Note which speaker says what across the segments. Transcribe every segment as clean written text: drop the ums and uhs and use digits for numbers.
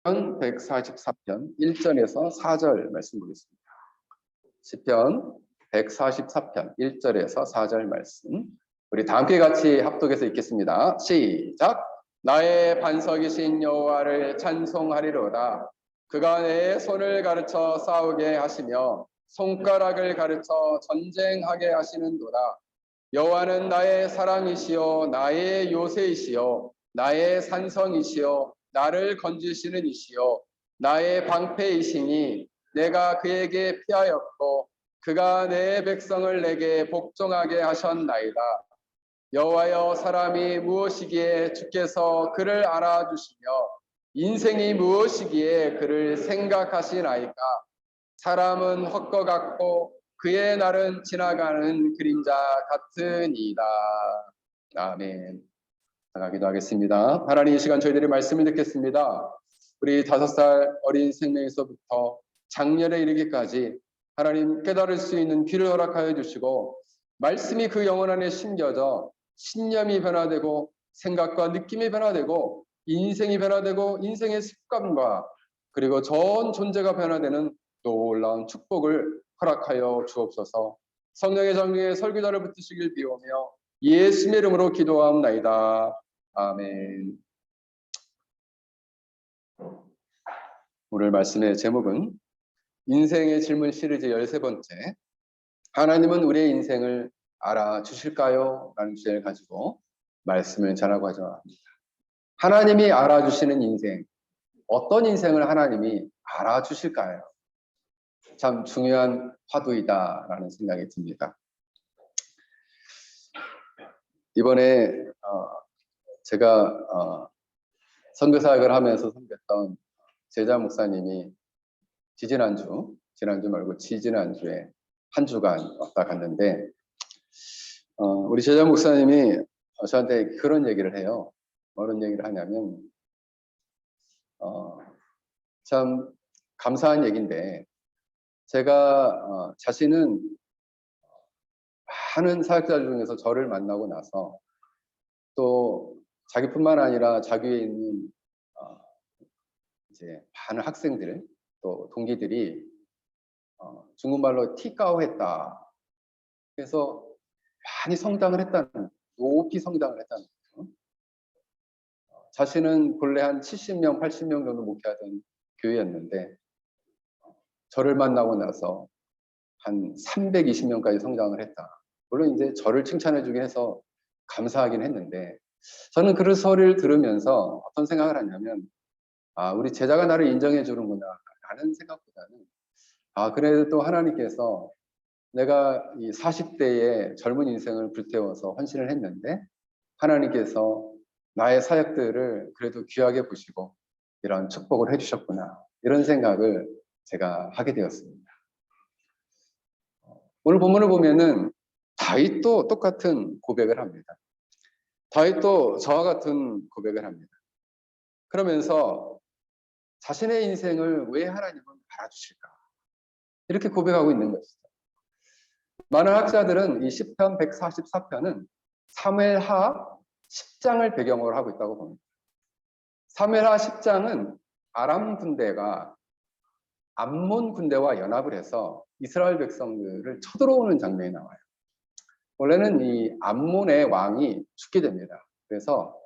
Speaker 1: 144편 1절에서 4절 말씀 보겠습니다. 시편 144편 1절에서 4절 말씀. 우리 다 함께 같이 합독해서 읽겠습니다. 시작. 나의 반석이신 여호와를 찬송하리로다. 그가 내 손을 가르쳐 싸우게 하시며 손가락을 가르쳐 전쟁하게 하시는도다. 여호와는 나의 사랑이시요 나의 요새이시요 나의 산성이시요 나를 건지시는 이시요 나의 방패이시니 내가 그에게 피하였고 그가 내 백성을 내게 복종하게 하셨나이다. 여호와여, 사람이 무엇이기에 주께서 그를 알아주시며 인생이 무엇이기에 그를 생각하시나이까. 사람은 헛것 같고 그의 날은 지나가는 그림자 같으니이다. 아멘. 기도하겠습니다. 하나님, 이 시간 저희들이 말씀을 듣겠습니다. 우리 5살 어린 생명에서부터 장년에 이르기까지 하나님 깨달을 수 있는 귀를 허락하여 주시고, 말씀이 그 영혼 안에 심겨져 신념이 변화되고 생각과 느낌이 변화되고 인생이 변화되고 인생의 습관과 그리고 전 존재가 변화되는 놀라운 축복을 허락하여 주옵소서. 성령의 정리에 설교자를 붙드시길 비오며 예수의 이름으로 기도하옵나이다. 아멘. 오늘 말씀의 제목은 인생의 질문 시리즈 13번째, 하나님은 우리의 인생을 알아주실까요? 라는 주제를 가지고 말씀을 전하고 합니다. 하나님이 알아주시는 인생, 어떤 인생을 하나님이 알아주실까요? 참 중요한 화두이다라는 생각이 듭니다. 이번에 제가 선교사역을 하면서 섬겼던 제자 목사님이 지지난주 말고 지지난주에 한 주간 왔다 갔는데, 우리 제자 목사님이 저한테 그런 얘기를 해요. 어떤 얘기를 하냐면, 참 감사한 얘기인데, 제가 자신은 많은 사역자 중에서 저를 만나고 나서 또 자기뿐만 아니라 자기에 있는 이제 많은 학생들 또 동기들이 중국말로 티까오했다. 그래서 많이 성장을 했다는, 높이 성장을 했다는 거죠. 자신은 본래 한 70명, 80명 정도 목회하던 교회였는데 저를 만나고 나서 한 320명까지 성장을 했다. 물론 이제 저를 칭찬해 주긴 해서 감사하긴 했는데, 저는 그 소리를 들으면서 어떤 생각을 하냐면, 우리 제자가 나를 인정해 주는구나 라는 생각보다는, 그래도 또 하나님께서 내가 이 40대의 젊은 인생을 불태워서 헌신을 했는데 하나님께서 나의 사역들을 그래도 귀하게 보시고 이런 축복을 해주셨구나, 이런 생각을 제가 하게 되었습니다. 오늘 본문을 보면은 다윗도 똑같은 고백을 합니다. 다윗도 저와 같은 고백을 합니다. 그러면서 자신의 인생을 왜 하나님은 알아주실까, 이렇게 고백하고 있는 것이죠. 많은 학자들은 이 시편 144편은 사무엘하 10장을 배경으로 하고 있다고 봅니다. 사무엘하 10장은 아람 군대가 암몬 군대와 연합을 해서 이스라엘 백성들을 쳐들어오는 장면이 나와요. 원래는 이 암몬의 왕이 죽게 됩니다. 그래서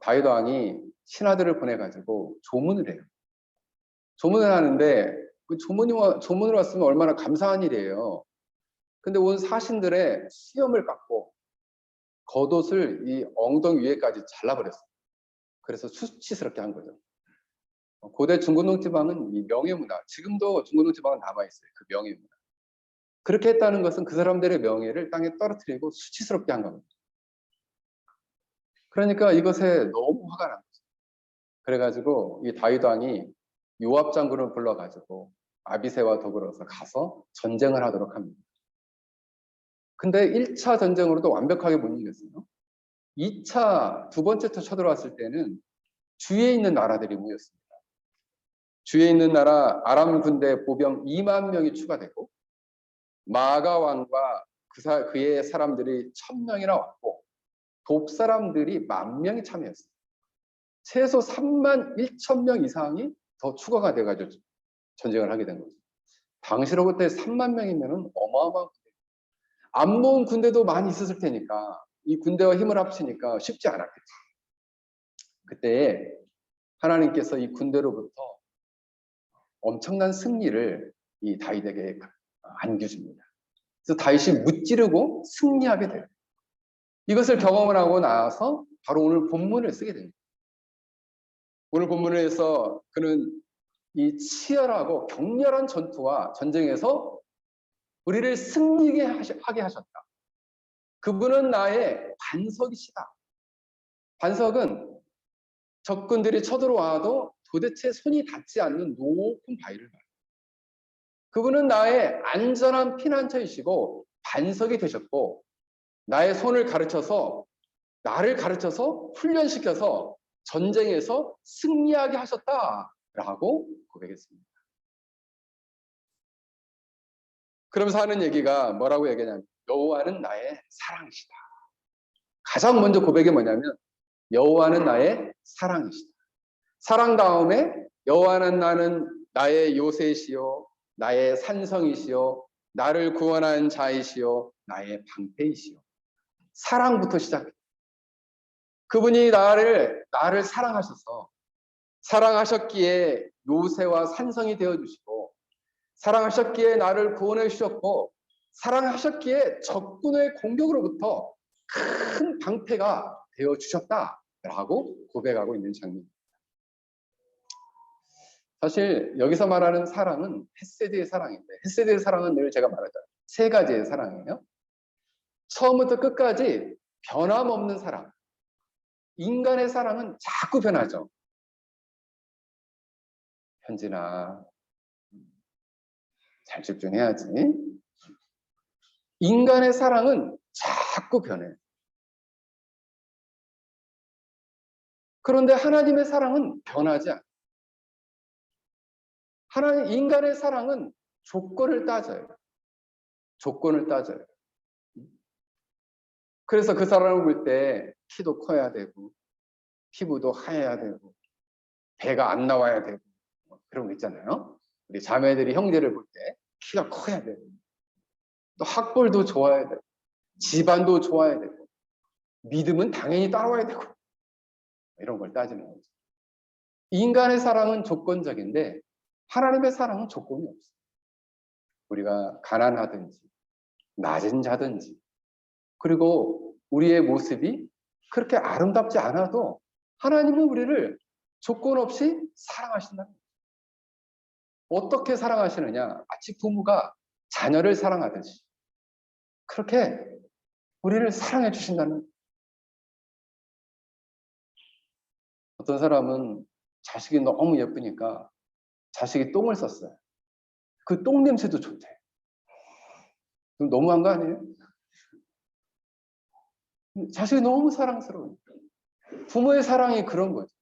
Speaker 1: 다윗 왕이 신하들을 보내가지고 조문을 해요. 조문을 하는데 그 조문을 왔으면 얼마나 감사한 일이에요. 근데 온 사신들의 수염을 깎고 겉옷을 이 엉덩이 위에까지 잘라버렸어요. 그래서 수치스럽게 한 거죠. 고대 중고농지방은 이 명예문화, 지금도 중고농지방은 남아있어요. 그 명예문화. 그렇게 했다는 것은 그 사람들의 명예를 땅에 떨어뜨리고 수치스럽게 한 겁니다. 그러니까 이것에 너무 화가 난 거죠. 그래가지고 이 다윗 왕이 요압 장군을 불러가지고 아비새와 더불어서 가서 전쟁을 하도록 합니다. 근데 1차 전쟁으로도 완벽하게 못 이겼어요. 2차, 두 번째 쳐들어왔을 때는 주위에 있는 나라들이 모였습니다. 주위에 있는 나라 아람 군대 보병 2만 명이 추가되고 마가 왕과 그의 사람들이 1000명이나 왔고 돕 사람들이 10,000명이 참여했어요. 최소 3만 1천 명 이상이 더 추가가 돼가지고 전쟁을 하게 된 거죠. 당시로 그때 3만 명이면 어마어마한 군대. 안 모은 군대도 많이 있었을 테니까 이 군대와 힘을 합치니까 쉽지 않았겠죠. 그때 하나님께서 이 군대로부터 엄청난 승리를 이 다윗에게 안겨줍니다. 그래서 다윗이 무찌르고 승리하게 돼요. 이것을 경험을 하고 나서 바로 오늘 본문을 쓰게 됩니다. 오늘 본문에서 그는 이 치열하고 격렬한 전투와 전쟁에서 우리를 승리하게 하셨다. 그분은 나의 반석이시다. 반석은 적군들이 쳐들어와도 도대체 손이 닿지 않는 높은 바위를 말해요. 그분은 나의 안전한 피난처이시고 반석이 되셨고 나의 손을 가르쳐서 나를 가르쳐서 훈련시켜서 전쟁에서 승리하게 하셨다라고 고백했습니다. 그러면서 하는 얘기가 뭐라고 얘기하냐면 여호와는 나의 사랑이시다. 가장 먼저 고백이 뭐냐면 여호와는 나의 사랑이시다. 사랑 다음에 여호와는 나의 요새시요 나의 산성이시요 나를 구원한 자이시요 나의 방패이시요. 사랑부터 시작해요. 그분이 나를 사랑하셔서 사랑하셨기에 요새와 산성이 되어주시고 사랑하셨기에 나를 구원해 주셨고 사랑하셨기에 적군의 공격으로부터 큰 방패가 되어주셨다라고 고백하고 있는 장면입니다. 사실 여기서 말하는 사랑은 헤세드의 사랑인데 헤세드의 사랑은 늘 제가 말하잖아요. 세 가지의 사랑이에요. 처음부터 끝까지 변함없는 사랑. 인간의 사랑은 자꾸 변하죠. 현진아, 잘 집중해야지. 인간의 사랑은 자꾸 변해. 그런데 하나님의 사랑은 변하지 않아요. 인간의 사랑은 조건을 따져요. 조건을 따져요. 그래서 그 사람을 볼 때 키도 커야 되고 피부도 하얘야 되고 배가 안 나와야 되고 그런 거 있잖아요. 우리 자매들이 형제를 볼 때 키가 커야 되고 또 학벌도 좋아야 되고 집안도 좋아야 되고 믿음은 당연히 따라와야 되고 이런 걸 따지는 거죠. 인간의 사랑은 조건적인데 하나님의 사랑은 조건이 없어요. 우리가 가난하든지 낮은 자든지 그리고 우리의 모습이 그렇게 아름답지 않아도 하나님은 우리를 조건 없이 사랑하신다는 거예요. 어떻게 사랑하시느냐? 마치 부모가 자녀를 사랑하듯이 그렇게 우리를 사랑해 주신다는 거예요. 어떤 사람은 자식이 너무 예쁘니까 자식이 똥을 쌌어요. 그 똥 냄새도 좋대. 그럼 너무한 거 아니에요? 자식이 너무 사랑스러워요. 부모의 사랑이 그런 거죠.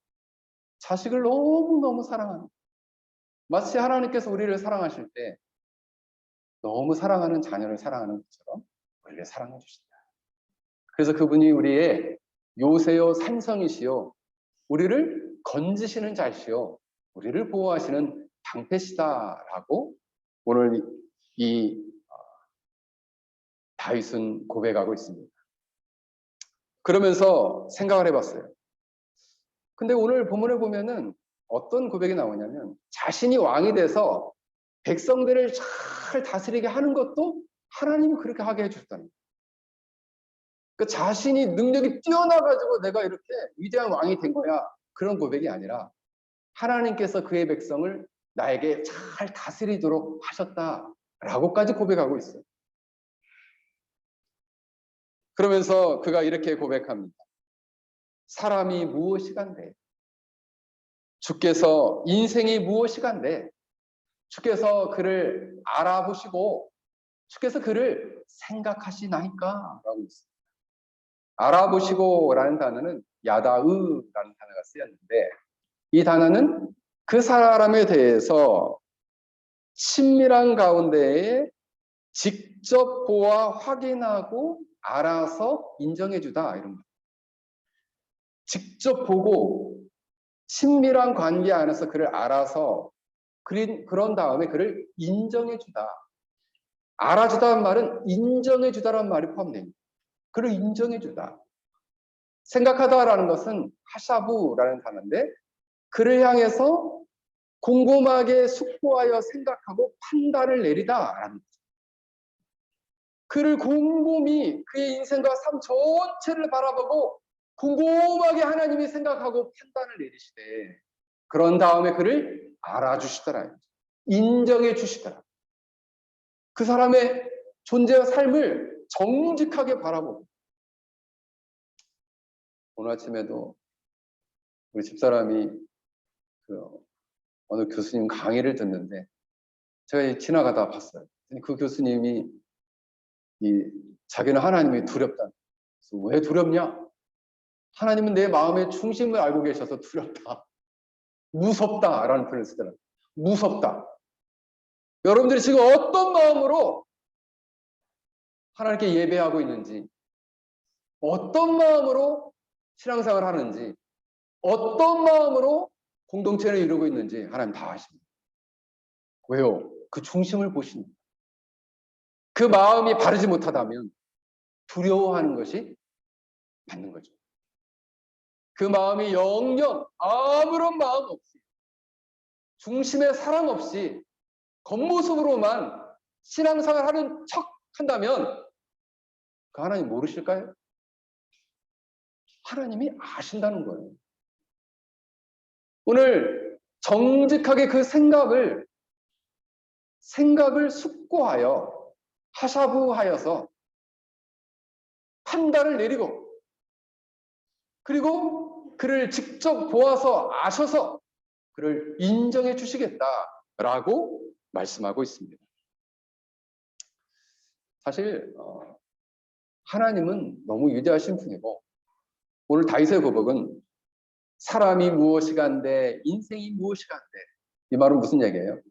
Speaker 1: 자식을 너무너무 사랑하는 거예요. 마치 하나님께서 우리를 사랑하실 때 너무 사랑하는 자녀를 사랑하는 것처럼 우리를 사랑해 주신다. 그래서 그분이 우리의 요새요 산성이시요 우리를 건지시는 자시요 우리를 보호하시는 방패시다라고 오늘 이 다윗은 고백하고 있습니다. 그러면서 생각을 해봤어요. 근데 오늘 본문을 보면은 어떤 고백이 나오냐면 자신이 왕이 돼서 백성들을 잘 다스리게 하는 것도 하나님이 그렇게 하게 해주셨다는 거예요. 그 자신이 능력이 뛰어나가지고 내가 이렇게 위대한 왕이 된 거야. 그런 고백이 아니라 하나님께서 그의 백성을 나에게 잘 다스리도록 하셨다라고까지 고백하고 있어요. 그러면서 그가 이렇게 고백합니다. 사람이 무엇이간데 주께서 인생이 무엇이간데 주께서 그를 알아보시고 주께서 그를 생각하시나이까 라고 있습니다. 알아보시고라는 단어는 야다으라는 단어가 쓰였는데 이 단어는 그 사람에 대해서 친밀한 가운데에 직접 보아 확인하고 알아서 인정해 주다 이런 거. 직접 보고 친밀한 관계 안에서 그를 알아서 그런 다음에 그를 인정해주다. 알아주다는 말은 인정해주다라는 말이 포함됩니다. 그를 인정해주다. 생각하다라는 것은 하샤부라는 단어인데 그를 향해서 곰곰하게 숙고하여 생각하고 판단을 내리다라는 거죠. 그를 곰곰이 그의 인생과 삶 전체를 바라보고 곰곰하게 하나님이 생각하고 판단을 내리시되 그런 다음에 그를 알아주시더라. 인정해 주시더라. 그 사람의 존재와 삶을 정직하게 바라보고 오늘 아침에도 우리 집사람이 어느 교수님 강의를 듣는데 제가 지나가다 봤어요. 그 교수님이 자기는 하나님이 두렵다. 왜 두렵냐? 하나님은 내 마음의 중심을 알고 계셔서 두렵다. 무섭다라는 표현을 쓰더라고요. 무섭다. 여러분들이 지금 어떤 마음으로 하나님께 예배하고 있는지, 어떤 마음으로 신앙생활을 하는지, 어떤 마음으로 공동체를 이루고 있는지 하나님 다 아십니다. 왜요? 그 중심을 보십니다. 그 마음이 바르지 못하다면 두려워하는 것이 맞는 거죠. 그 마음이 영영 아무런 마음 없이 중심의 사랑 없이 겉모습으로만 신앙생활 하는 척 한다면 그 하나님 모르실까요? 하나님이 아신다는 거예요. 오늘 정직하게 그 생각을 숙고하여 하샤부하여서 판단을 내리고 그리고 그를 직접 보아서 아셔서 그를 인정해 주시겠다라고 말씀하고 있습니다. 사실 하나님은 너무 위대하신 분이고 오늘 다윗의 고백은 사람이 무엇이간데 인생이 무엇이간데 이 말은 무슨 얘기예요?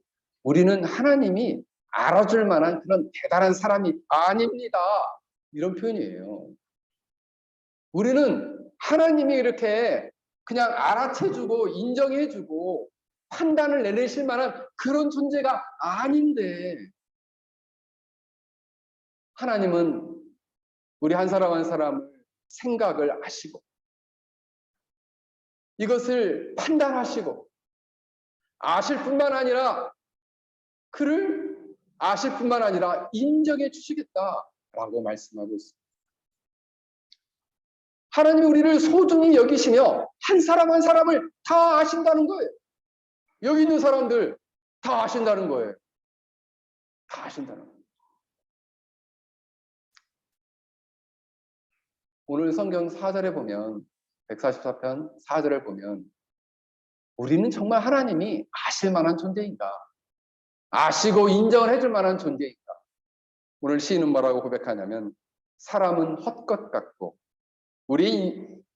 Speaker 1: 우리는 하나님이 알아줄 만한 그런 대단한 사람이 아닙니다. 이런 표현이에요. 우리는 하나님이 이렇게 그냥 알아채주고 인정해주고 판단을 내리실 만한 그런 존재가 아닌데 하나님은 우리 한 사람 한 사람을 생각을 아시고 이것을 판단하시고 아실 뿐만 아니라 그를 아실 뿐만 아니라 인정해 주시겠다라고 말씀하고 있습니다. 하나님이 우리를 소중히 여기시며 한 사람 한 사람을 다 아신다는 거예요. 여기 있는 사람들 다 아신다는 거예요. 다 아신다는 거예요. 오늘 성경 4절에 보면 144편 4절을 보면 우리는 정말 하나님이 아실 만한 존재인가? 아시고 인정을 해줄 만한 존재인가? 오늘 시인은 뭐라고 고백하냐면 사람은 헛것 같고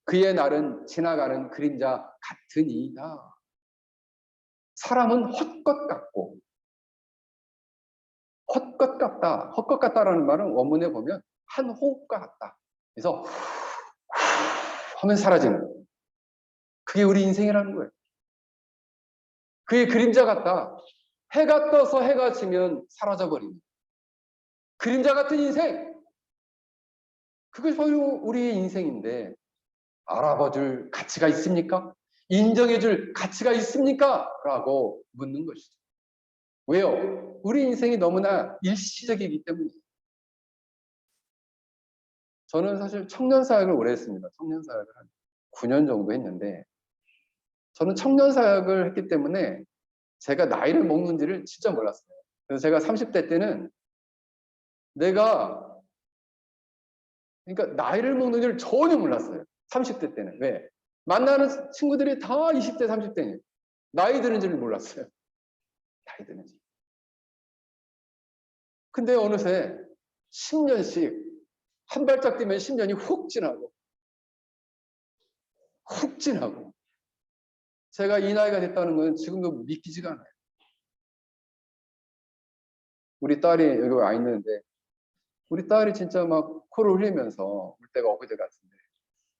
Speaker 1: 그의 날은 지나가는 그림자 같으니이다. 사람은 헛것 같고 헛것 같다. 헛것 같다라는 말은 원문에 보면 한 호흡과 같다. 그래서 하면 사라지는 거예요. 그게 우리 인생이라는 거예요. 그의 그림자 같다. 해가 떠서 해가 지면 사라져버립니다. 그림자 같은 인생. 그게 바로 우리의 인생인데 알아봐줄 가치가 있습니까? 인정해줄 가치가 있습니까? 라고 묻는 것이죠. 왜요? 우리 인생이 너무나 일시적이기 때문이에요. 저는 사실 청년사역을 오래 했습니다. 청년사역을 한 9년 정도 했는데 저는 청년사역을 했기 때문에 제가 나이를 먹는지를 진짜 몰랐어요. 그래서 제가 30대 때는 그러니까 나이를 먹는 줄 전혀 몰랐어요. 30대 때는. 왜? 만나는 친구들이 다 20대, 30대니 나이 드는 줄 몰랐어요. 나이 드는지. 근데 어느새 10년씩 한 발짝 뛰면 10년이 훅 지나고 제가 이 나이가 됐다는 건 지금도 믿기지가 않아요. 우리 딸이 여기 와 있는데 우리 딸이 진짜 막 코를 흘리면서 올 때가 엊그제 같은데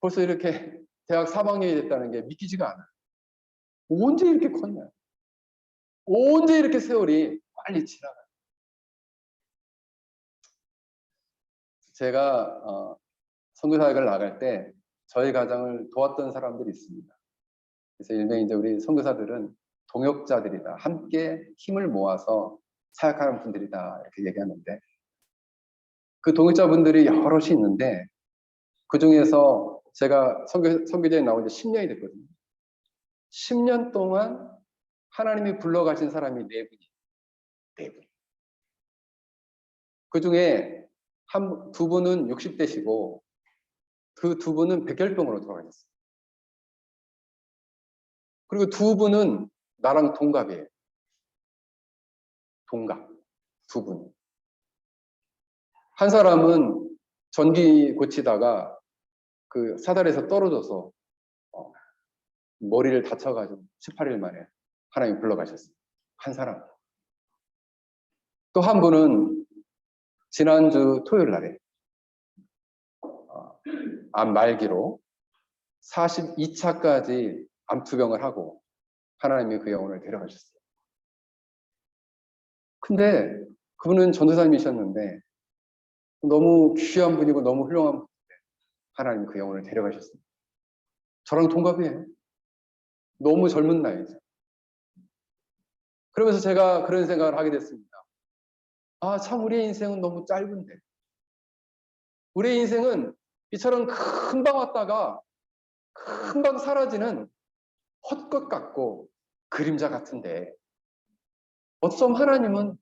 Speaker 1: 벌써 이렇게 대학 3학년이 됐다는 게 믿기지가 않아요. 언제 이렇게 컸냐? 언제 이렇게 세월이 빨리 지나가? 제가 선교사역을 나갈 때 저희 가정을 도왔던 사람들이 있습니다. 그래서 일명이 이제 우리 선교사들은 동역자들이다. 함께 힘을 모아서 사역하는 분들이다. 이렇게 얘기하는데 그 동역자분들이 여럿이 있는데 그 중에서 제가 선교제에 나온 지 10년이 됐거든요. 10년 동안 하나님이 불러가신 사람이 4분이. 4분. 그 중에 두 분은 60대시고 그 2분은 백혈병으로 돌아가셨어요. 그리고 2분은 나랑 동갑이에요. 동갑. 2분. 한 사람은 전기 고치다가 그 사다리에서 떨어져서 머리를 다쳐가지고 18일 만에 하나님 불러가셨어요. 한 사람. 또 한 분은 지난주 토요일 날에 암 말기로 42차까지 암투병을 하고 하나님이 그 영혼을 데려가셨어요. 근데 그분은 전도사님이셨는데 너무 귀한 분이고 너무 훌륭한 분인데 하나님이 그 영혼을 데려가셨습니다. 저랑 동갑이에요. 너무 젊은 나이죠. 그러면서 제가 그런 생각을 하게 됐습니다. 아, 참 우리의 인생은 너무 짧은데. 우리의 인생은 이처럼 금방 왔다가 금방 사라지는 헛것 같고 그림자 같은데 어쩜 하나님은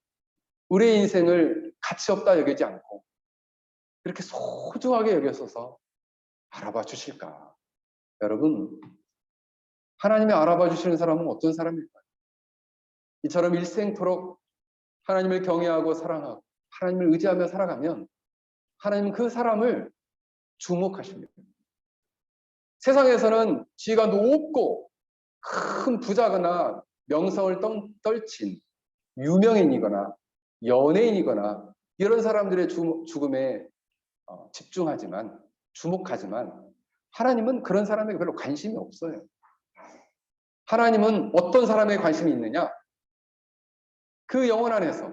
Speaker 1: 우리의 인생을 가치 없다 여기지 않고 이렇게 소중하게 여겨서서 알아봐 주실까? 여러분, 하나님이 알아봐 주시는 사람은 어떤 사람일까요? 이처럼 일생토록 하나님을 경외하고 사랑하고 하나님을 의지하며 살아가면 하나님은 그 사람을 주목하십니다. 세상에서는 지위가 높고 큰 부자거나 명성을 떨친 유명인이거나 연예인이거나 이런 사람들의 죽음에 집중하지만 주목하지만 하나님은 그런 사람에게 별로 관심이 없어요. 하나님은 어떤 사람에 관심이 있느냐? 그 영혼 안에서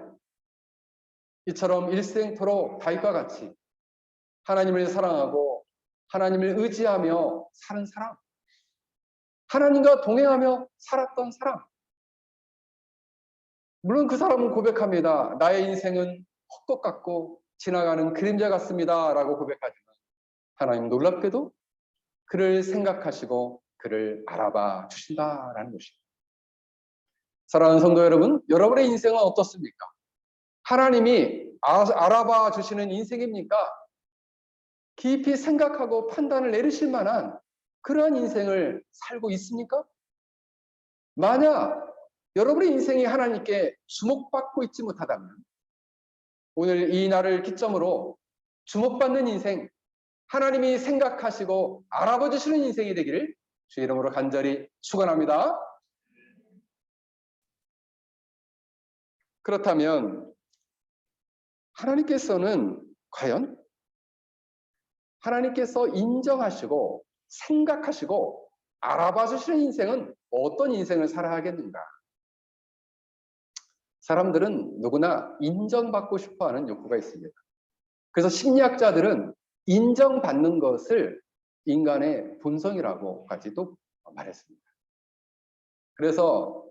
Speaker 1: 이처럼 일생토록 다윗과 같이 하나님을 사랑하고 하나님을 의지하며 사는 사람, 하나님과 동행하며 살았던 사람. 물론 그 사람은 고백합니다. 나의 인생은 헛것 같고 지나가는 그림자 같습니다. 라고 고백하지만 하나님 놀랍게도 그를 생각하시고 그를 알아봐 주신다라는 것입니다. 사랑하는 성도 여러분, 여러분의 인생은 어떻습니까? 하나님이 알아봐 주시는 인생입니까? 깊이 생각하고 판단을 내리실 만한 그러한 인생을 살고 있습니까? 만약 여러분의 인생이 하나님께 주목받고 있지 못하다면 오늘 이 날을 기점으로 주목받는 인생, 하나님이 생각하시고 알아봐 주시는 인생이 되기를 주의 이름으로 간절히 축원합니다. 그렇다면 하나님께서는 과연 하나님께서 인정하시고 생각하시고 알아봐 주시는 인생은 어떤 인생을 살아야 하겠는가? 사람들은 누구나 인정받고 싶어하는 욕구가 있습니다. 그래서 심리학자들은 인정받는 것을 인간의 본성이라고까지도 말했습니다. 그래서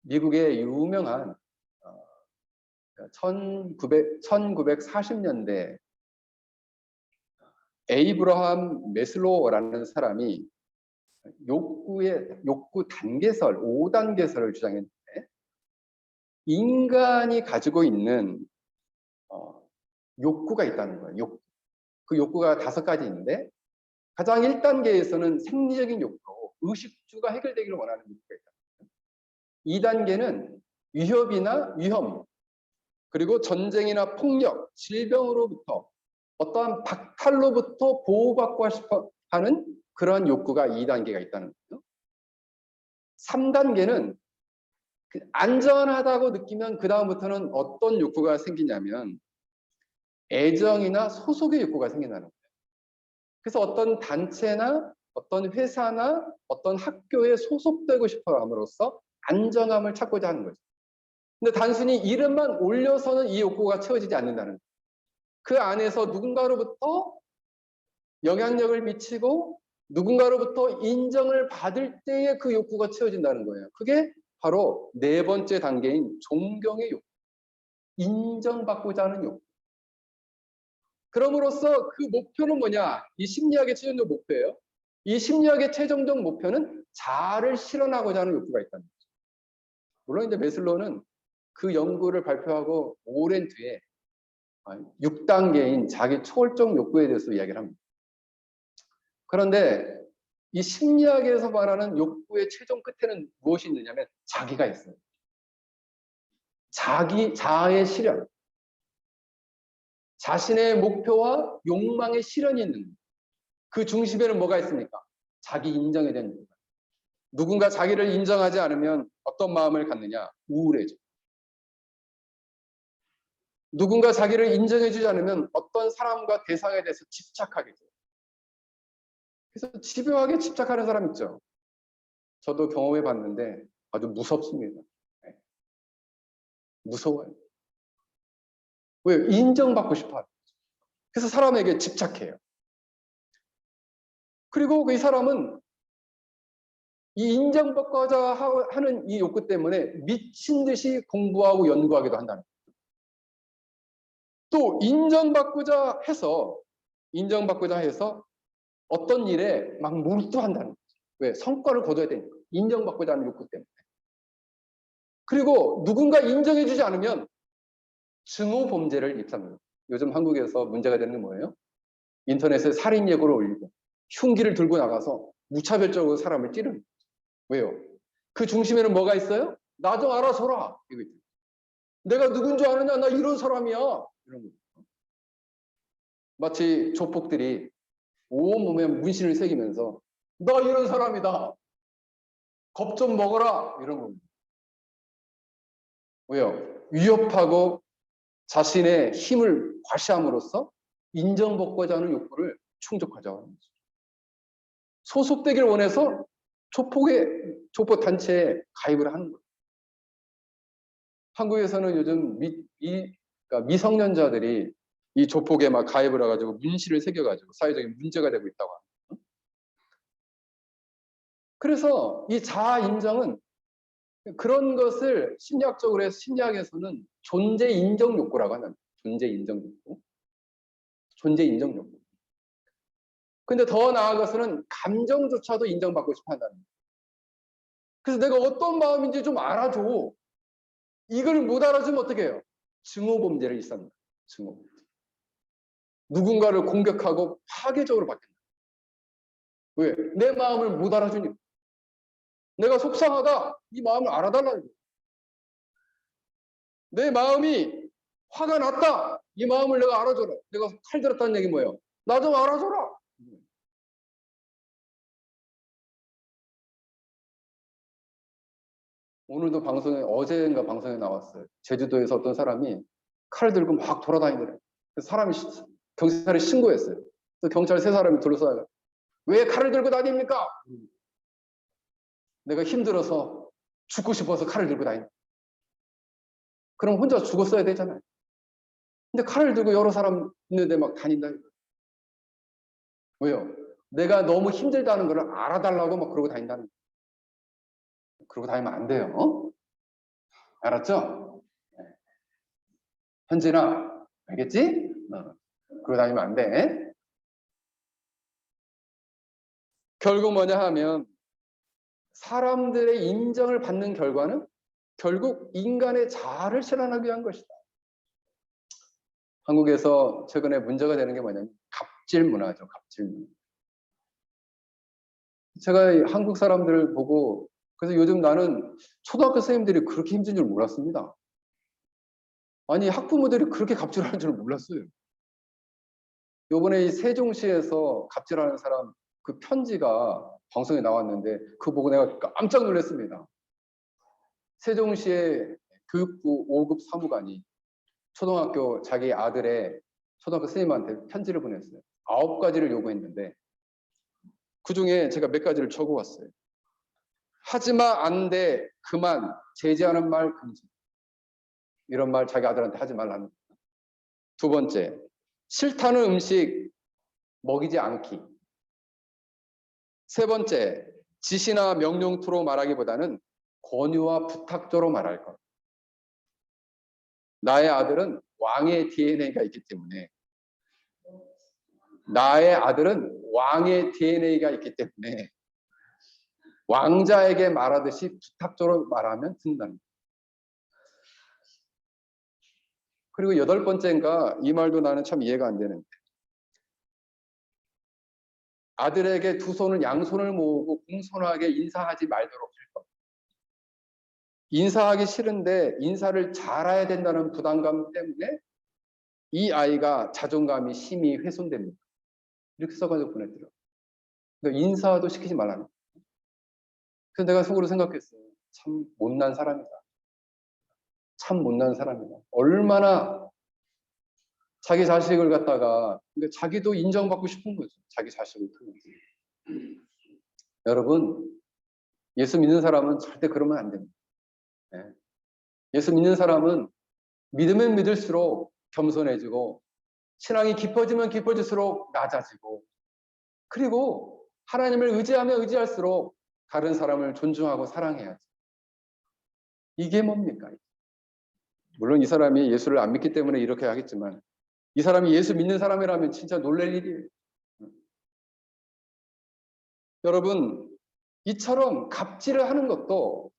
Speaker 1: 미국의 유명한 1940년대 에이브러함 메슬로우라는 사람이 욕구 단계설, 5단계설을 주장했는데 인간이 가지고 있는 욕구가 있다는 거예요. 그 욕구가 5가지인데 가장 1단계에서는 생리적인 욕구, 의식주가 해결되기를 원하는 욕구가 있다. 2단계는 위협이나 위험, 그리고 전쟁이나 폭력, 질병으로부터 어떠한 박탈로부터 보호받고 싶어 하는 그러한 욕구가 2단계가 있다는 거예요. 3단계는 안전하다고 느끼면 그 다음부터는 어떤 욕구가 생기냐면 애정이나 소속의 욕구가 생긴다는 거예요. 그래서 어떤 단체나 어떤 회사나 어떤 학교에 소속되고 싶어 함으로써 안정감을 찾고자 하는 거죠. 근데 단순히 이름만 올려서는 이 욕구가 채워지지 않는다는 거예요. 그 안에서 누군가로부터 영향력을 미치고 누군가로부터 인정을 받을 때에 그 욕구가 채워진다는 거예요. 그게 바로 네 번째 단계인 존경의 욕구, 인정받고자 하는 욕구. 그럼으로써 그 목표는 뭐냐? 이 심리학의 최종적 목표예요. 이 심리학의 최종적 목표는 자아를 실현하고자 하는 욕구가 있다는 거죠. 물론 이제 메슬로우는 그 연구를 발표하고 오랜 뒤에 6단계인 자기 초월적 욕구에 대해서 이야기를 합니다. 그런데 이 심리학에서 말하는 욕구의 최종 끝에는 무엇이 있느냐면 자기가 있어요. 자아의 실현. 자신의 목표와 욕망의 실현이 있는 그 중심에는 뭐가 있습니까? 자기 인정에 대한 욕구. 누군가 자기를 인정하지 않으면 어떤 마음을 갖느냐? 우울해져. 누군가 자기를 인정해주지 않으면 어떤 사람과 대상에 대해서 집착하게 돼요. 그래서 집요하게 집착하는 사람 있죠. 저도 경험해 봤는데 아주 무섭습니다. 네. 무서워요. 왜? 인정받고 싶어 하는 거죠. 그래서 사람에게 집착해요. 그리고 이 사람은 이 인정받고자 하는 이 욕구 때문에 미친 듯이 공부하고 연구하기도 한다는 거죠. 또 인정받고자 해서 어떤 일에 막 몰두한다는 거죠. 왜? 성과를 거둬야 되니까. 인정받고자 하는 욕구 때문에. 그리고 누군가 인정해주지 않으면 증오범죄를 일삼는. 요즘 한국에서 문제가 되는 게 뭐예요? 인터넷에 살인 예고를 올리고 흉기를 들고 나가서 무차별적으로 사람을 찌르는 거죠. 왜요? 그 중심에는 뭐가 있어요? 나 좀 알아서라. 이거 있죠. 내가 누군 줄 아느냐? 나 이런 사람이야. 이런 거. 마치 조폭들이 온몸에 문신을 새기면서 나 이런 사람이다. 겁 좀 먹어라. 이런 겁니다. 왜요? 위협하고 자신의 힘을 과시함으로써 인정받고자 하는 욕구를 충족하자 하는 거죠. 소속되기를 원해서 조폭 단체에 가입을 하는 거예요. 한국에서는 요즘 그러니까 미성년자들이 이 조폭에 막 가입을 해가지고 문신을 새겨가지고 사회적인 문제가 되고 있다고 합니다. 그래서 이 자아 인정은 그런 것을 심리학에서는 존재 인정 욕구라고 합니다. 존재 인정 욕구. 존재 인정 욕구. 근데 더 나아가서는 감정조차도 인정받고 싶어 한다는 거예요. 그래서 내가 어떤 마음인지 좀 알아줘. 이걸 못 알아주면 어떻게 해요? 증오범죄를 일삼는다. 증오범죄. 누군가를 공격하고 파괴적으로 바뀐다. 왜? 내 마음을 못 알아주니까. 내가 속상하다. 이 마음을 알아달라는 거예요. 내 마음이 화가 났다. 이 마음을 내가 알아줘라. 내가 칼 들었다는 얘기 뭐예요? 나 좀 알아줘라. 오늘도 어제인가 방송에 나왔어요. 제주도에서 어떤 사람이 칼을 들고 막 돌아다니더래요. 사람이 경찰에 신고했어요. 그래서 경찰 3사람이 둘러싸요. 왜 칼을 들고 다닙니까? 내가 힘들어서 죽고 싶어서 칼을 들고 다닌다. 그럼 혼자 죽었어야 되잖아요. 근데 칼을 들고 여러 사람 있는데 막 다닌다. 왜요? 내가 너무 힘들다는 걸 알아달라고 막 그러고 다닌다는 거예요. 그러고 다니면 안 돼요. 어? 알았죠? 현진아, 알겠지? 그러고 다니면 안 돼. 결국 뭐냐 하면 사람들의 인정을 받는 결과는 결국 인간의 자아를 실현하기 위한 것이다. 한국에서 최근에 문제가 되는 게 뭐냐면 갑질 문화죠. 갑질 문화. 제가 한국 사람들을 보고 그래서 요즘 나는 초등학교 선생님들이 그렇게 힘든 줄 몰랐습니다. 아니 학부모들이 그렇게 갑질하는 줄 몰랐어요. 요번에 이 세종시에서 갑질하는 사람 그 편지가 방송에 나왔는데 그거 보고 내가 깜짝 놀랐습니다. 세종시의 교육부 5급 사무관이 초등학교 자기 아들의 초등학교 선생님한테 편지를 보냈어요. 9가지를 요구했는데 그 중에 제가 몇 가지를 적어왔어요. 하지마, 안 돼, 그만, 제지하는 말 금지. 이런 말 자기 아들한테 하지 말라는. 두 번째, 싫다는 음식 먹이지 않기. 세 번째, 지시나 명령투로 말하기보다는 권유와 부탁조로 말할 것. 나의 아들은 왕의 DNA가 있기 때문에 왕자에게 말하듯이 부탁조로 말하면 듣는다는 거예요. 그리고 여덟 번째인가, 이 말도 나는 참 이해가 안 되는데, 아들에게 두 손을 양손을 모으고 공손하게 인사하지 말도록 할 것. 인사하기 싫은데 인사를 잘해야 된다는 부담감 때문에 이 아이가 자존감이 심히 훼손됩니다. 이렇게 써가지고 보냈더라고요. 그러니까 인사도 시키지 말라는. 그래서 내가 속으로 생각했어요. 참 못난 사람이다. 참 못난 사람이다. 얼마나 자기 자식을 갖다가, 그러니까 자기도 인정받고 싶은 거죠. 자기 자식을 통해서. 여러분, 예수 믿는 사람은 절대 그러면 안 됩니다. 네. 예수 믿는 사람은 믿으면 믿을수록 겸손해지고, 신앙이 깊어지면 깊어질수록 낮아지고, 그리고 하나님을 의지하면 의지할수록 다른 사람을 존중하고 사랑해야지. 이게 뭡니까? 물론 이 사람이 예수를 안 믿기 때문에 이렇게 하겠지만, 이 사람이 예수 믿는 사람이라면 진짜 놀랄 일이에요. 여러분, 이처럼 갑질을 하는 것도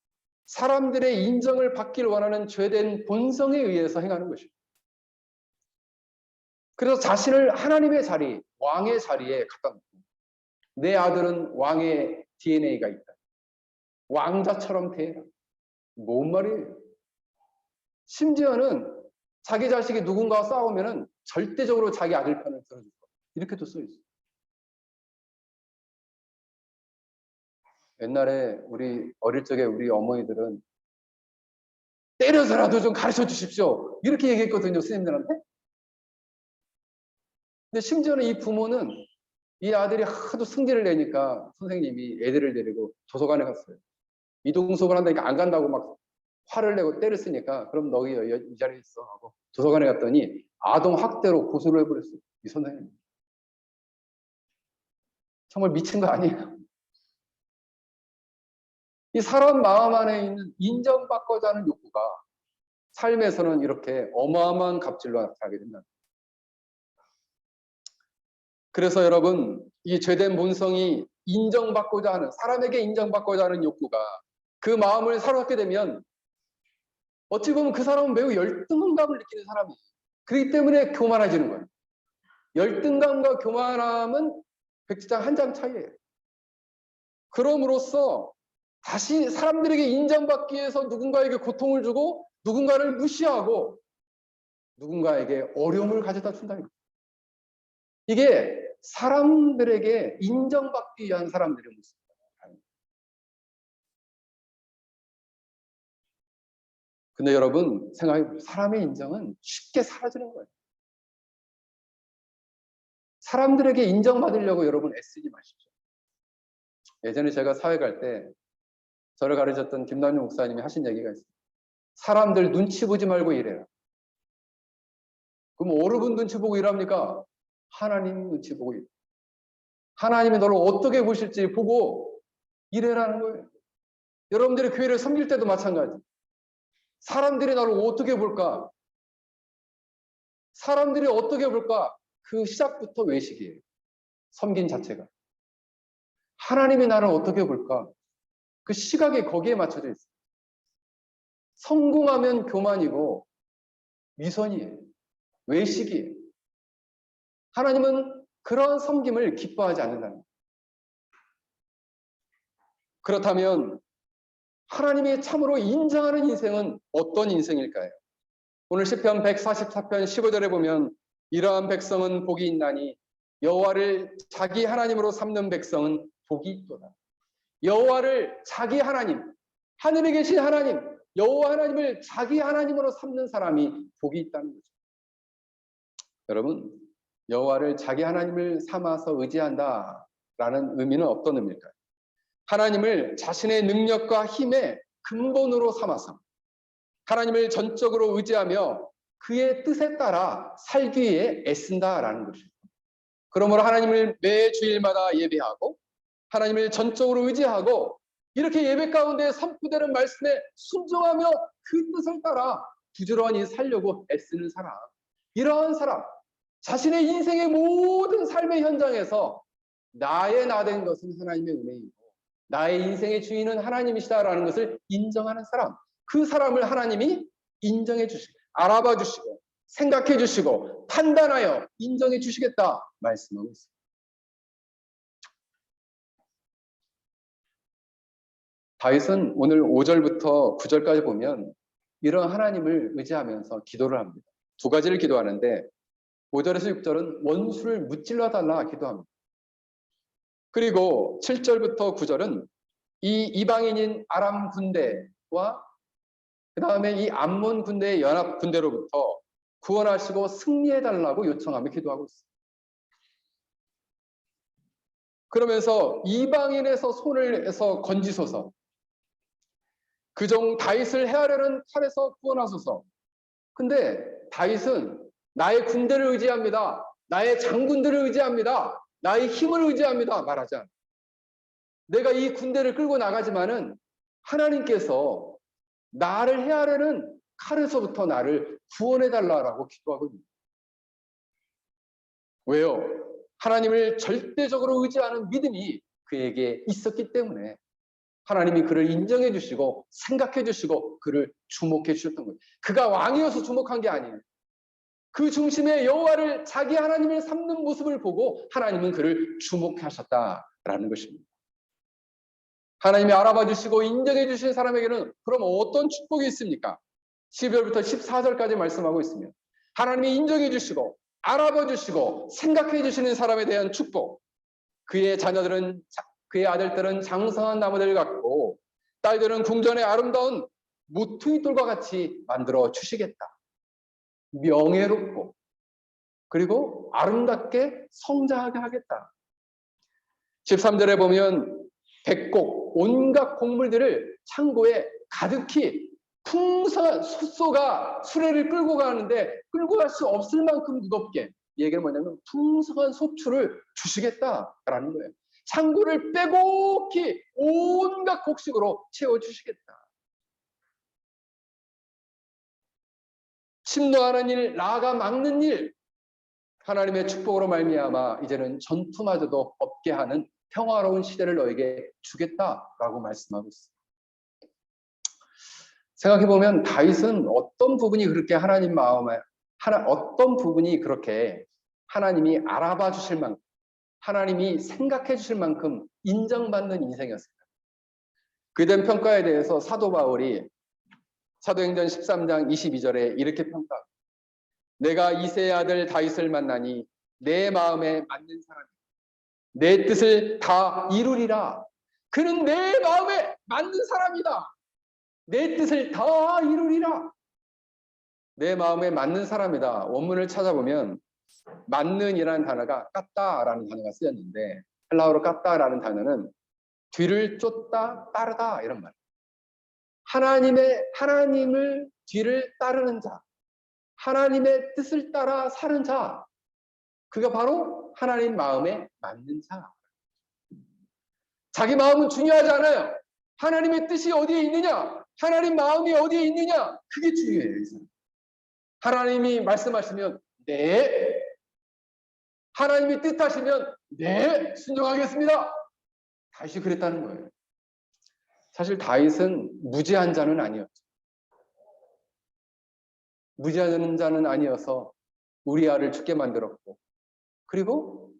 Speaker 1: 사람들의 인정을 받기를 원하는 죄된 본성에 의해서 행하는 것입니다. 그래서 자신을 하나님의 자리, 왕의 자리에 갖다 놓고, 내 아들은 왕의 DNA가 있다. 왕자처럼 대해라. 뭔 말이에요? 심지어는 자기 자식이 누군가와 싸우면은 절대적으로 자기 아들 편을 들어줄 것. 이렇게도 써 있어요. 옛날에 우리 어릴 적에 우리 어머니들은 때려서라도 좀 가르쳐 주십시오. 이렇게 얘기했거든요, 선생님들한테. 근데 심지어는 이 부모는 이 아들이 하도 승질을 내니까 선생님이 애들을 데리고 도서관에 갔어요. 이동수업을 한다니까 안 간다고 막 화를 내고 때렸으니까 그럼 너희 이 자리에 있어 하고 도서관에 갔더니 아동 학대로 고소를 해버렸어요. 이 선생님. 정말 미친 거 아니에요? 이 사람 마음 안에 있는 인정받고자 하는 욕구가 삶에서는 이렇게 어마어마한 갑질로 나타나게 된다. 그래서 여러분, 이 죄된 본성이 인정받고자 하는, 사람에게 인정받고자 하는 욕구가 그 마음을 사로잡게 되면 어찌 보면 그 사람은 매우 열등감을 느끼는 사람이에요. 그렇기 때문에 교만해지는 거예요. 열등감과 교만함은 백지장 한 장 차이예요. 그럼으로써 다시 사람들에게 인정받기 위해서 누군가에게 고통을 주고 누군가를 무시하고 누군가에게 어려움을 가져다 준다는 거예요. 이게 사람들에게 인정받기 위한 사람들의 모습입니다. 근데 여러분 생각해보세요. 사람의 인정은 쉽게 사라지는 거예요. 사람들에게 인정받으려고 여러분 애쓰지 마십시오. 예전에 제가 사회 갈 때 저를 가르쳤던 김남용 목사님이 하신 얘기가 있어요. 사람들 눈치 보지 말고 일해라. 그럼 어느 분 눈치 보고 일합니까? 하나님 눈치 보고 일해라. 하나님이 너를 어떻게 보실지 보고 일해라는 거예요. 여러분들이 교회를 섬길 때도 마찬가지. 사람들이 나를 어떻게 볼까? 사람들이 어떻게 볼까? 그 시작부터 외식이에요. 섬긴 자체가. 하나님이 나를 어떻게 볼까? 그 시각이 거기에 맞춰져 있어요. 성공하면 교만이고 위선이에요. 외식이에요. 하나님은 그런 섬김을 기뻐하지 않는다는 거예요. 그렇다면 하나님이 참으로 인정하는 인생은 어떤 인생일까요? 오늘 시편 144편 15절에 보면 이러한 백성은 복이 있나니 여호와를 자기 하나님으로 삼는 백성은 복이 있도다. 여호와를 자기 하나님, 하늘에 계신 하나님, 여호와 하나님을 자기 하나님으로 삼는 사람이 복이 있다는 거죠. 여러분, 여호와를 자기 하나님을 삼아서 의지한다. 라는 의미는 어떤 의미일까요? 하나님을 자신의 능력과 힘의 근본으로 삼아서 하나님을 전적으로 의지하며 그의 뜻에 따라 살기 위해 애쓴다라는 것입니다. 그러므로 하나님을 매 주일마다 예배하고 하나님을 전적으로 의지하고 이렇게 예배 가운데 선포되는 말씀에 순종하며 그 뜻을 따라 부지런히 살려고 애쓰는 사람, 이러한 사람, 자신의 인생의 모든 삶의 현장에서 나의 나 된 것은 하나님의 은혜이고 나의 인생의 주인은 하나님이시다라는 것을 인정하는 사람, 그 사람을 하나님이 인정해 주시고 알아봐 주시고 생각해 주시고 판단하여 인정해 주시겠다 말씀하고 있습니다. 다윗은 오늘 5절부터 9절까지 보면 이런 하나님을 의지하면서 기도를 합니다. 두 가지를 기도하는데 5절에서 6절은 원수를 무찔러 달라 기도합니다. 그리고 7절부터 9절은 이 이방인인 아람 군대와 그 다음에 이 암몬 군대의 연합 군대로부터 구원하시고 승리해달라고 요청하며 기도하고 있습니다. 그러면서 이방인에서 손을 해서 건지소서, 그종 다윗을 해하려는 칼에서 구원하소서. 근데 다윗은 나의 군대를 의지합니다. 나의 장군들을 의지합니다. 나의 힘을 의지합니다. 말하지 않아. 내가 이 군대를 끌고 나가지만은 하나님께서 나를 해하려는 칼에서부터 나를 구원해달라고 기도하고 있습니다. 왜요? 하나님을 절대적으로 의지하는 믿음이 그에게 있었기 때문에 하나님이 그를 인정해 주시고 생각해 주시고 그를 주목해 주셨던 거예요. 그가 왕이어서 주목한 게 아니에요. 그 중심에 여호와를 자기 하나님을 삼는 모습을 보고 하나님은 그를 주목하셨다라는 것입니다. 하나님이 알아봐 주시고 인정해 주신 사람에게는 그럼 어떤 축복이 있습니까? 12절부터 14절까지 말씀하고 있으면 하나님이 인정해 주시고 알아봐 주시고 생각해 주시는 사람에 대한 축복, 그의 자녀들은 그의 아들들은 장성한 나무들 같고 딸들은 궁전의 아름다운 모퉁이 돌과 같이 만들어 주시겠다. 명예롭고 그리고 아름답게 성장하게 하겠다. 13절에 보면 백곡 온갖 곡물들을 창고에 가득히 풍성한 숫소가 수레를 끌고 가는데 끌고 갈 수 없을 만큼 무겁게, 이 얘기는 뭐냐면 풍성한 소출을 주시겠다라는 거예요. 창고를 빼곡히 온갖 곡식으로 채워주시겠다. 침노하는 일, 나아가 막는 일, 하나님의 축복으로 말미암아 이제는 전투마저도 없게 하는 평화로운 시대를 너에게 주겠다라고 말씀하고 있습니다. 생각해보면 다윗은 어떤 부분이 그렇게 하나님 마음에 어떤 부분이 그렇게 하나님이 알아봐 주실 만큼 하나님이 생각해 주실 만큼 인정받는 인생이었습니다. 그에 대한 평가에 대해서 사도 바울이 사도행전 13장 22절에 이렇게 평가합니다. 내가 이새의 아들 다윗을 만나니 내 마음에 맞는 사람이다. 내 뜻을 다 이루리라. 그는 내 마음에 맞는 사람이다. 내 뜻을 다 이루리라. 내 마음에 맞는 사람이다. 원문을 찾아보면 맞는이라는 단어가 깠다라는 단어가 쓰였는데 헬라어로 깠다라는 단어는 뒤를 쫓다, 따르다 이런 말. 하나님을 뒤를 따르는 자, 하나님의 뜻을 따라 사는 자, 그가 바로 하나님 마음에 맞는 자. 자기 마음은 중요하지 않아요. 하나님의 뜻이 어디에 있느냐, 하나님 마음이 어디에 있느냐, 그게 중요해요. 하나님이 말씀하시면 네, 하나님이 뜻하시면 네, 순종하겠습니다. 다윗이 그랬다는 거예요. 사실 다윗은 무지한 자는 아니었죠. 무지한 자는 아니어서 우리아를 죽게 만들었고 그리고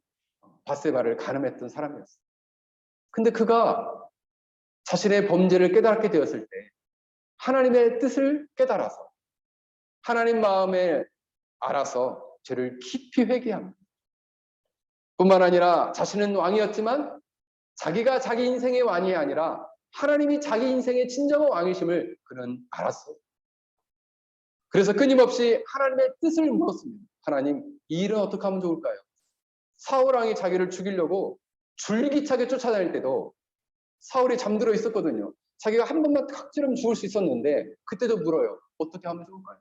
Speaker 1: 밧세바를 간음했던 사람이었어요. 근데 그가 자신의 범죄를 깨닫게 되었을 때 하나님의 뜻을 깨달아서 하나님 마음에 알아서 죄를 깊이 회개합니다. 뿐만 아니라 자신은 왕이었지만 자기가 자기 인생의 왕이 아니라 하나님이 자기 인생의 진정한 왕이심을 그는 알았어요. 그래서 끊임없이 하나님의 뜻을 물었습니다. 하나님, 이 일은 어떻게 하면 좋을까요? 사울 왕이 자기를 죽이려고 줄기차게 쫓아다닐 때도 사울이 잠들어 있었거든요. 자기가 한 번만 탁 찌르면 죽을 수 있었는데 그때도 물어요. 어떻게 하면 좋을까요?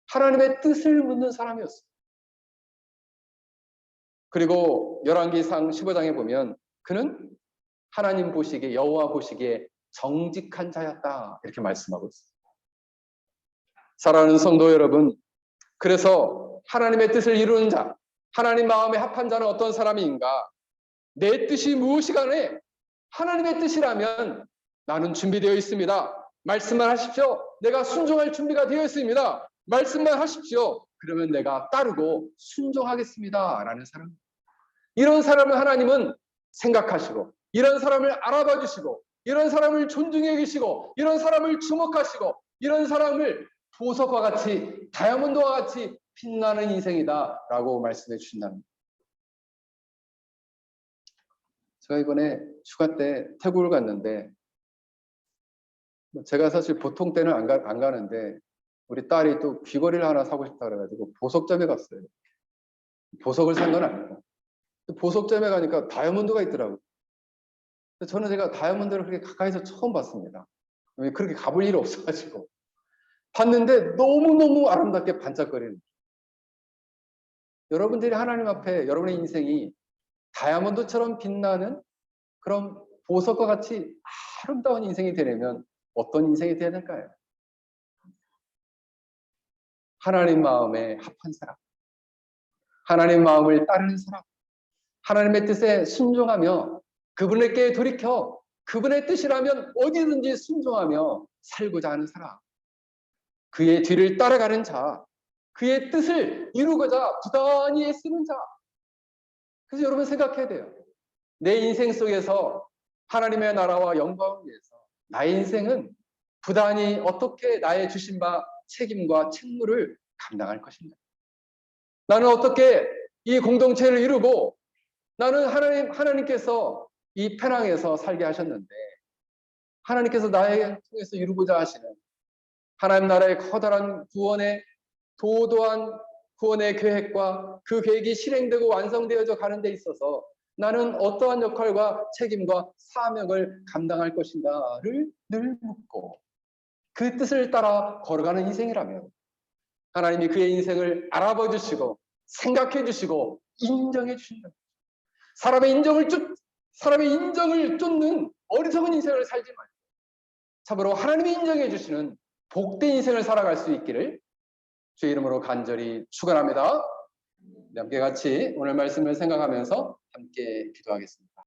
Speaker 1: 하나님의 뜻을 묻는 사람이었어요. 그리고 열왕기상 15장에 보면 그는 하나님 보시기에, 여호와 보시기에 정직한 자였다 이렇게 말씀하고 있어요. 사랑하는 성도 여러분, 그래서 하나님의 뜻을 이루는 자, 하나님 마음에 합한 자는 어떤 사람인가? 내 뜻이 무엇이 간에 하나님의 뜻이라면 나는 준비되어 있습니다. 말씀만 하십시오. 내가 순종할 준비가 되어 있습니다. 말씀만 하십시오. 그러면 내가 따르고 순종하겠습니다. 라는 사람. 이런 사람을 하나님은 생각하시고, 이런 사람을 알아봐 주시고, 이런 사람을 존중해 계시고, 이런 사람을 주목하시고, 이런 사람을 보석과 같이, 다이아몬드와 같이 빛나는 인생이다 라고 말씀해 주신답니다. 제가 이번에 휴가 때 태국을 갔는데, 제가 사실 보통 때는 안 가는데 우리 딸이 또 귀걸이를 하나 사고 싶다 그래가지고 보석점에 갔어요. 보석을 산 건 아니고 보석점에 가니까 다이아몬드가 있더라고요. 저는 제가 다이아몬드를 그렇게 가까이서 처음 봤습니다. 그렇게 가볼 일이 없어가지고 봤는데 너무너무 아름답게 반짝거리는. 여러분들이 하나님 앞에 여러분의 인생이 다이아몬드처럼 빛나는 그런 보석과 같이 아름다운 인생이 되려면 어떤 인생이 되어야 될까요? 하나님 마음에 합한 사람, 하나님 마음을 따르는 사람, 하나님의 뜻에 순종하며 그분에게 돌이켜 그분의 뜻이라면 어디든지 순종하며 살고자 하는 사람, 그의 뒤를 따라가는 자, 그의 뜻을 이루고자 부단히 애쓰는 자. 그래서 여러분 생각해야 돼요. 내 인생 속에서 하나님의 나라와 영광을 위해서 나의 인생은 부단히 어떻게 나의 주신 바 책임과 책무를 감당할 것인가. 나는 어떻게 이 공동체를 이루고 나는 하나님께서 이 페낭에서 살게 하셨는데 하나님께서 나에게 통해서 이루고자 하시는 하나님 나라의 커다란 구원의 도도한 구원의 계획과 그 계획이 실행되고 완성되어져 가는 데 있어서 나는 어떠한 역할과 책임과 사명을 감당할 것인가를 늘 묻고 그 뜻을 따라 걸어가는 인생이라면 하나님이 그의 인생을 알아봐 주시고 생각해 주시고 인정해 주신다. 사람의 인정을 쫓는 어리석은 인생을 살지 말고 참으로 하나님이 인정해 주시는 복된 인생을 살아갈 수 있기를 주의 이름으로 간절히 축원합니다. 함께 같이 오늘 말씀을 생각하면서 함께 기도하겠습니다.